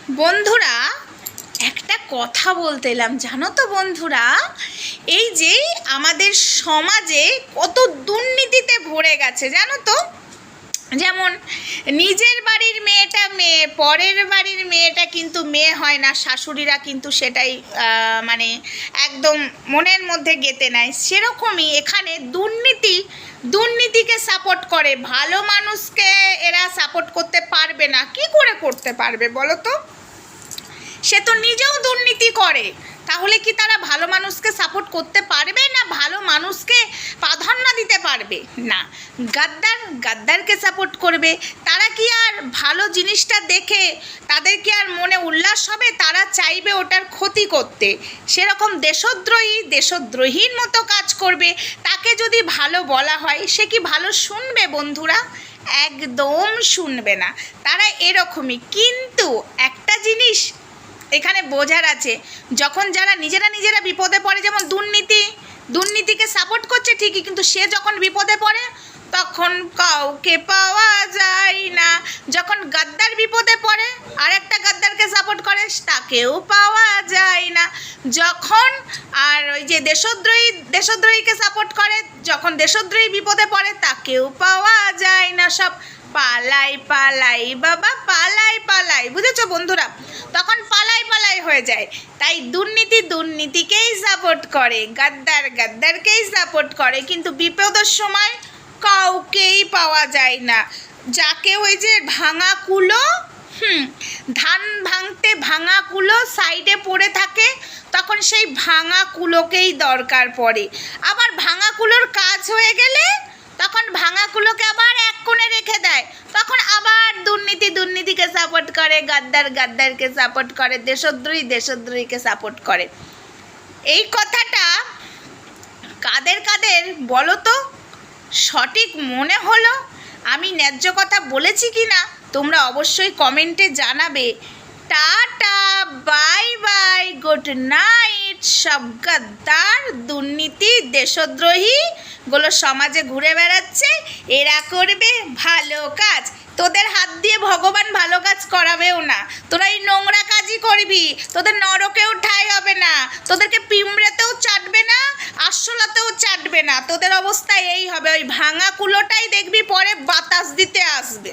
বন্ধুরা, একটা কথা বলতে এলাম। জানো তো বন্ধুরা, এই যে আমাদের সমাজে কত দুর্নীতিতে ভরে গেছে জানো তো। যেমন নিজের বাড়ির মেয়েটা মেয়ে, পরের বাড়ির মেয়েটা কিন্তু মেয়ে হয় না, শাশুড়িরা কিন্তু সেটাই মানে একদম মনের মধ্যে গেঁথে নেয়। সেরকমই এখানে দুর্নীতিকে সাপোর্ট করে, ভালো মানুষকে এরা সাপোর্ট করতে পারবে না। কি করে করতে পারবে বলো তো? সে তো নিজেও দুর্নীতি করে, তাহলে কি তারা ভালো মানুষকে সাপোর্ট করতে পারবে না? ভালো মানুষকে প্রাধান্য দিতে পারবে না। গাদ্দারকে সাপোর্ট করবে। তারা কি আর ভালো জিনিসটা দেখে তাদের কি আর মনে উল্লাস হবে? তারা চাইবে ওটার ক্ষতি করতে। সেরকম দেশদ্রোহীর মতো কাজ করবে। তাকে যদি ভালো বলা হয়, সে কি ভালো শুনবে বন্ধুরা? একদম শুনবে না। তারা এরকমই। কিন্তু একটা জিনিস এখানে বোঝার আছে, যখন যারা নিজেরা বিপদে পড়ে, যেমন দুর্নীতিকে সাপোর্ট করছে ঠিকই, কিন্তু সে যখন বিপদে পড়ে তখন কাউকে পাওয়া যায় না। যখন গাদ্দার বিপদে পড়ে আরেকটা গাদ্দারকে সাপোর্ট করে, তাকেও পাওয়া যায় না। যখন আর ওই যে দেশদ্রোহীকে সাপোর্ট করে, যখন দেশদ্রোহী বিপদে পড়ে তাকেও পাওয়া যায় না। সব পালাই বাবা, পালাই। বুঝেছো বন্ধুরা? তখন পালাই হয়ে যায়। তাই দুর্নীতিকেই সাপোর্ট করে, গাদ্দারকেই সাপোর্ট করে, কিন্তু বিপদের সময় কাউকেই পাওয়া যায় না। যাকে ওই যে ভাঙা কুলো, ধান ভাঙতে ভাঙা কুলো সাইডে পড়ে থাকে, তখন সেই ভাঙা কুলোকেই দরকার পড়ে। আবার ভাঙা কুলোর কাজ হয়ে গেলে তখন ভাঙা কুলোকে আবার এক কোণে রেখে দেয়। তখন আবার দুর্নীতিকে সাপোর্ট করে, গাদ্দারকে সাপোর্ট করে, দেশদ্রোহীকে সাপোর্ট করে। এই কথাটা কাদের বলো তো সঠিক মনে হলো? আমি ন্যায্য কথা বলেছি কি না তোমরা অবশ্যই কমেন্টে জানাবে। Tata, bye, good night. সব গাদ্দার, দেশদ্রোহীগুলো সমাজে ঘুরে বেড়াচ্ছে, এরা করবে ভালো কাজ। তোদের হাত দিয়ে ভগবান ভালো কাজ করাবেও না। তোরা এই নোংরা কাজই করবি, তোদের নরকেও ঠাঁই হবে না, তোদেরকে পিঁমড়েতেও চাটবে না, আরশোলাতেও চাটবে না। তোদের অবস্থা এই হবে, ওই ভাঙা কুলোটাই দেখবি পরে বাতাস দিতে আসবে।